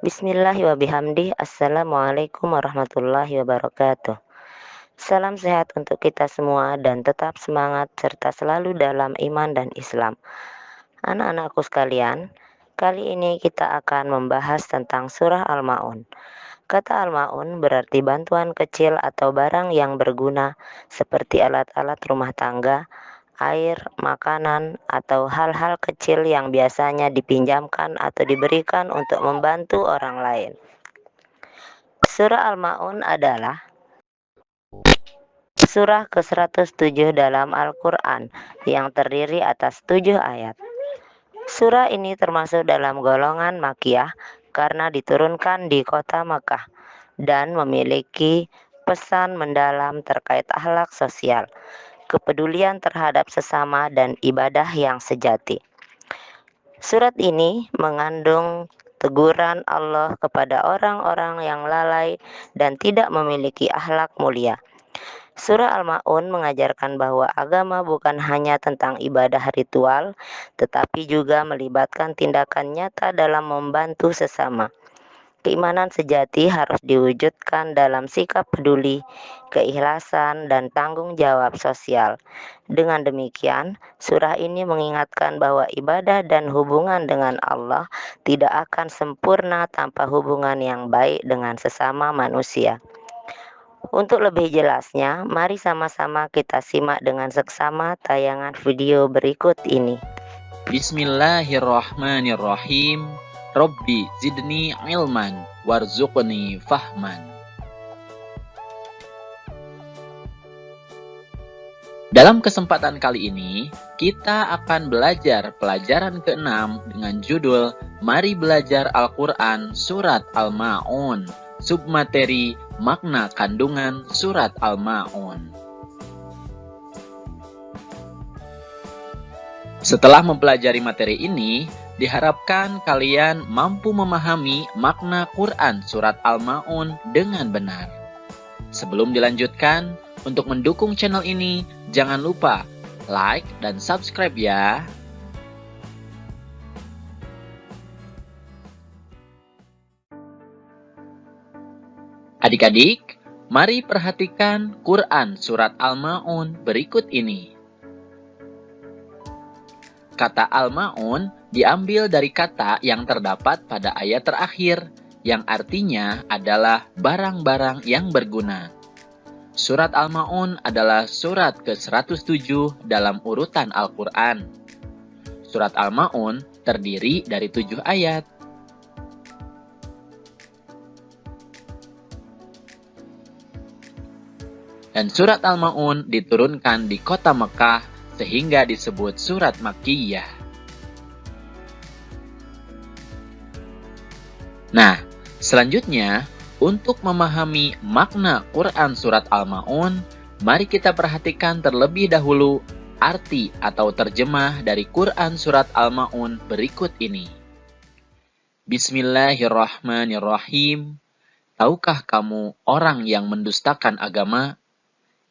Bismillahi wa bihamdi. Assalamualaikum warahmatullahi wabarakatuh. Salam sehat untuk kita semua dan tetap semangat serta selalu dalam iman dan Islam. Anak-anakku sekalian, kali ini kita akan membahas tentang surah Al-Ma'un. Kata Al-Ma'un berarti bantuan kecil atau barang yang berguna seperti alat-alat rumah tangga, air, makanan, atau hal-hal kecil yang biasanya dipinjamkan atau diberikan untuk membantu orang lain. Surah Al-Ma'un adalah surah ke-107 dalam Al-Quran yang terdiri atas 7 ayat. Surah ini termasuk dalam golongan Makkiyah karena diturunkan di kota Makkah dan memiliki pesan mendalam terkait akhlak sosial, kepedulian terhadap sesama, dan ibadah yang sejati. Surat ini mengandung teguran Allah kepada orang-orang yang lalai dan tidak memiliki akhlak mulia. Surah Al-Ma'un mengajarkan bahwa agama bukan hanya tentang ibadah ritual, tetapi juga melibatkan tindakan nyata dalam membantu sesama. Keimanan sejati harus diwujudkan dalam sikap peduli, keikhlasan, dan tanggung jawab sosial. Dengan demikian, surah ini mengingatkan bahwa ibadah dan hubungan dengan Allah tidak akan sempurna tanpa hubungan yang baik dengan sesama manusia. Untuk lebih jelasnya, mari sama-sama kita simak dengan seksama tayangan video berikut ini. Bismillahirrahmanirrahim. Rabbi zidni ilman warzuqni fahman. Dalam kesempatan kali ini, kita akan belajar pelajaran ke-6 dengan judul Mari Belajar Al-Quran Surat Al-Ma'un. Submateri makna kandungan Surat Al-Ma'un. Setelah mempelajari materi ini, diharapkan kalian mampu memahami makna Quran Surat Al-Ma'un dengan benar. Sebelum dilanjutkan, untuk mendukung channel ini, jangan lupa like dan subscribe ya. Adik-adik, mari perhatikan Quran Surat Al-Ma'un berikut ini. Kata Al-Ma'un diambil dari kata yang terdapat pada ayat terakhir, yang artinya adalah barang-barang yang berguna. Surat Al-Ma'un adalah surat ke-107 dalam urutan Al-Quran. Surat Al-Ma'un terdiri dari 7 ayat. Dan surat Al-Ma'un diturunkan di kota Mekah sehingga disebut surat Makkiyah. Nah, selanjutnya, untuk memahami makna Quran Surat Al-Ma'un, mari kita perhatikan terlebih dahulu arti atau terjemah dari Quran Surat Al-Ma'un berikut ini. Bismillahirrahmanirrahim. Tahukah kamu orang yang mendustakan agama?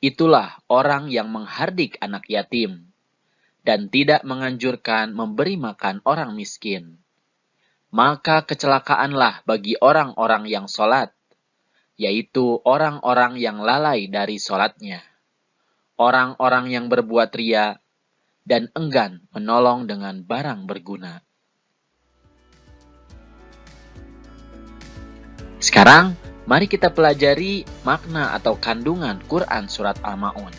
Itulah orang yang menghardik anak yatim dan tidak menganjurkan memberi makan orang miskin. Maka kecelakaanlah bagi orang-orang yang sholat, yaitu orang-orang yang lalai dari sholatnya, orang-orang yang berbuat ria dan enggan menolong dengan barang berguna. Sekarang, mari kita pelajari makna atau kandungan Quran Surat Al-Ma'un.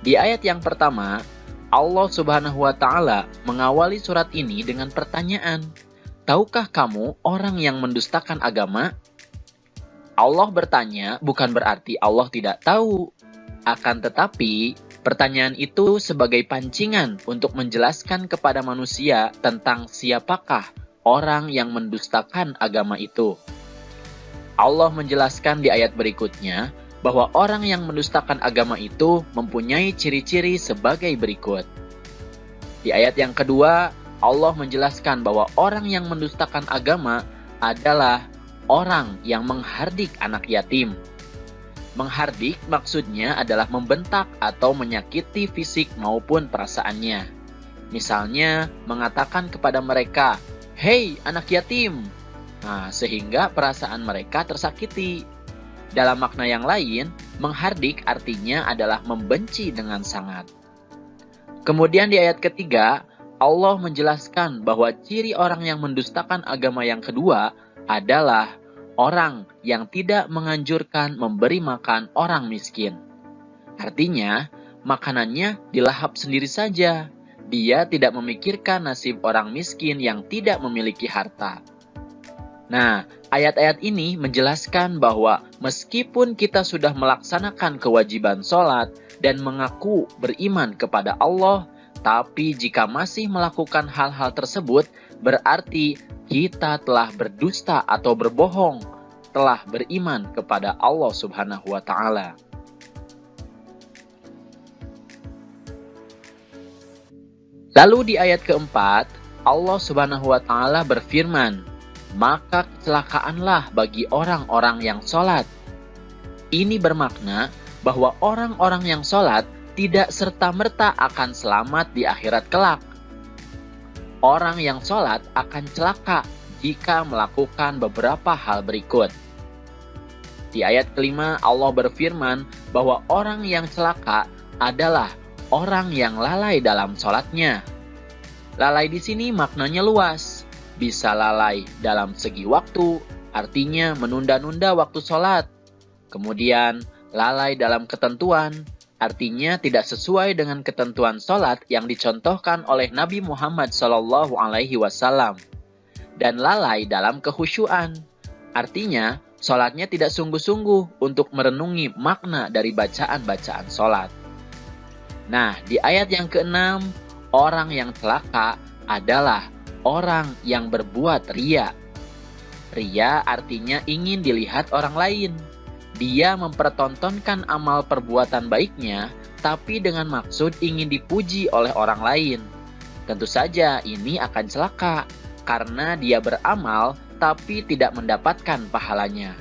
Di ayat yang pertama, Allah Subhanahu wa Ta'ala mengawali surat ini dengan pertanyaan, tahukah kamu orang yang mendustakan agama? Allah bertanya bukan berarti Allah tidak tahu. Akan tetapi, pertanyaan itu sebagai pancingan untuk menjelaskan kepada manusia tentang siapakah orang yang mendustakan agama itu. Allah menjelaskan di ayat berikutnya bahwa orang yang mendustakan agama itu mempunyai ciri-ciri sebagai berikut. Di ayat yang kedua, Allah menjelaskan bahwa orang yang mendustakan agama adalah orang yang menghardik anak yatim. Menghardik maksudnya adalah membentak atau menyakiti fisik maupun perasaannya. Misalnya, mengatakan kepada mereka, "Hei anak yatim!" Nah, sehingga perasaan mereka tersakiti. Dalam makna yang lain, menghardik artinya adalah membenci dengan sangat. Kemudian di ayat ketiga, Allah menjelaskan bahwa ciri orang yang mendustakan agama yang kedua adalah orang yang tidak menganjurkan memberi makan orang miskin. Artinya, makanannya dilahap sendiri saja. Dia tidak memikirkan nasib orang miskin yang tidak memiliki harta. Nah, ayat-ayat ini menjelaskan bahwa meskipun kita sudah melaksanakan kewajiban sholat dan mengaku beriman kepada Allah, tapi jika masih melakukan hal-hal tersebut, berarti kita telah berdusta atau berbohong, telah beriman kepada Allah Subhanahu wa Ta'ala. Lalu di ayat keempat, Allah Subhanahu wa Ta'ala berfirman, "Maka kecelakaanlah bagi orang-orang yang sholat." Ini bermakna bahwa orang-orang yang sholat tidak serta-merta akan selamat di akhirat kelak. Orang yang sholat akan celaka jika melakukan beberapa hal berikut. Di ayat kelima, Allah berfirman bahwa orang yang celaka adalah orang yang lalai dalam sholatnya. Lalai di sini maknanya luas. Bisa lalai dalam segi waktu, artinya menunda-nunda waktu sholat. Kemudian, lalai dalam ketentuan, artinya tidak sesuai dengan ketentuan sholat yang dicontohkan oleh Nabi Muhammad SAW. Dan lalai dalam kekhusyuan, artinya sholatnya tidak sungguh-sungguh untuk merenungi makna dari bacaan-bacaan sholat. Nah, di ayat yang keenam, orang yang celaka adalah orang yang berbuat riya. Riya artinya ingin dilihat orang lain. Dia mempertontonkan amal perbuatan baiknya, tapi dengan maksud ingin dipuji oleh orang lain. Tentu saja ini akan celaka, karena dia beramal tapi tidak mendapatkan pahalanya.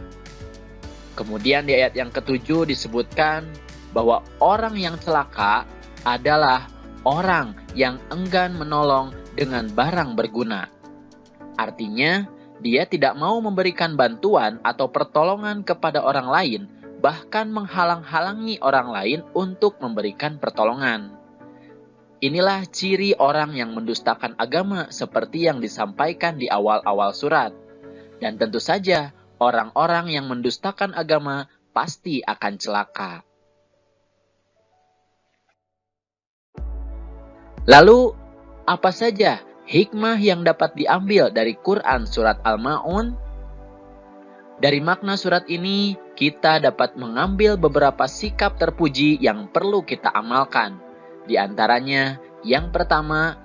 Kemudian di ayat yang ketujuh disebutkan bahwa orang yang celaka adalah orang yang enggan menolong dengan barang berguna. Artinya, dia tidak mau memberikan bantuan atau pertolongan kepada orang lain, bahkan menghalang-halangi orang lain untuk memberikan pertolongan. Inilah ciri orang yang mendustakan agama seperti yang disampaikan di awal-awal surat. Dan tentu saja, orang-orang yang mendustakan agama pasti akan celaka. Lalu, apa saja hikmah yang dapat diambil dari Quran Surat Al-Ma'un? Dari makna surat ini, kita dapat mengambil beberapa sikap terpuji yang perlu kita amalkan. Di antaranya, yang pertama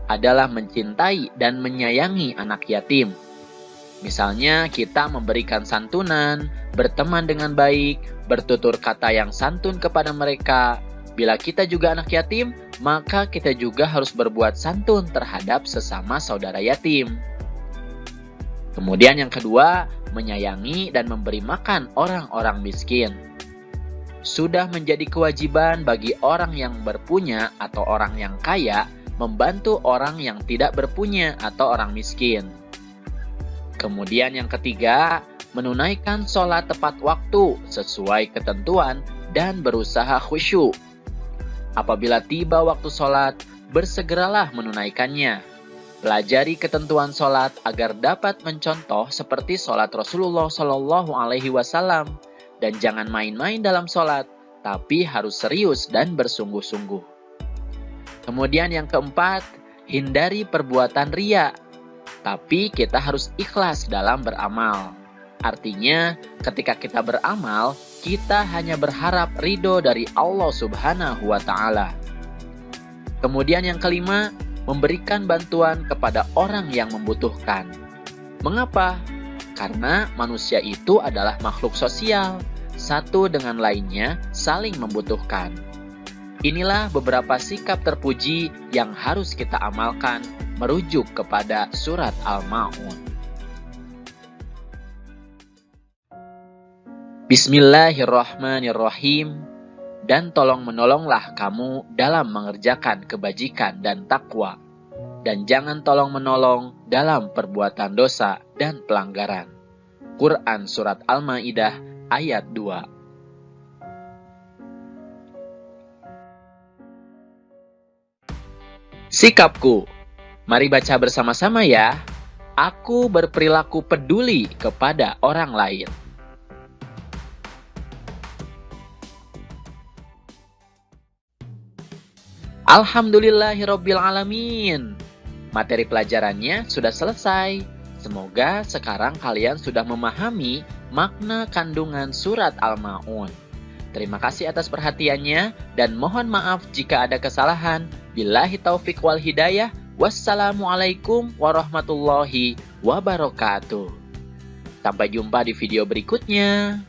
adalah mencintai dan menyayangi anak yatim. Misalnya, kita memberikan santunan, berteman dengan baik, bertutur kata yang santun kepada mereka. Bila kita juga anak yatim, maka kita juga harus berbuat santun terhadap sesama saudara yatim. Kemudian yang kedua, menyayangi dan memberi makan orang-orang miskin. Sudah menjadi kewajiban bagi orang yang berpunya atau orang yang kaya membantu orang yang tidak berpunya atau orang miskin. Kemudian yang ketiga, menunaikan sholat tepat waktu sesuai ketentuan dan berusaha khusyuk. Apabila tiba waktu sholat, bersegeralah menunaikannya. Pelajari ketentuan sholat agar dapat mencontoh seperti sholat Rasulullah SAW. Dan jangan main-main dalam sholat, tapi harus serius dan bersungguh-sungguh. Kemudian yang keempat, hindari perbuatan riya. Tapi kita harus ikhlas dalam beramal. Artinya, ketika kita beramal, kita hanya berharap ridho dari Allah Subhanahu wa Ta'ala. Kemudian yang kelima, memberikan bantuan kepada orang yang membutuhkan. Mengapa? Karena manusia itu adalah makhluk sosial, satu dengan lainnya saling membutuhkan. Inilah beberapa sikap terpuji yang harus kita amalkan merujuk kepada surat Al-Ma'un. Bismillahirrahmanirrahim. Dan tolong menolonglah kamu dalam mengerjakan kebajikan dan takwa. dan jangan tolong-menolong dalam perbuatan dosa dan pelanggaran. Quran Surat Al-Ma'idah ayat 2. Sikapku. Mari baca bersama-sama ya. Aku berperilaku peduli kepada orang lain. Alhamdulillahirabbil alamin. Materi pelajarannya sudah selesai. Semoga sekarang kalian sudah memahami makna kandungan surat Al-Ma'un. Terima kasih atas perhatiannya dan mohon maaf jika ada kesalahan. Billahi taufik wal hidayah. Wassalamualaikum warahmatullahi wabarakatuh. Sampai jumpa di video berikutnya.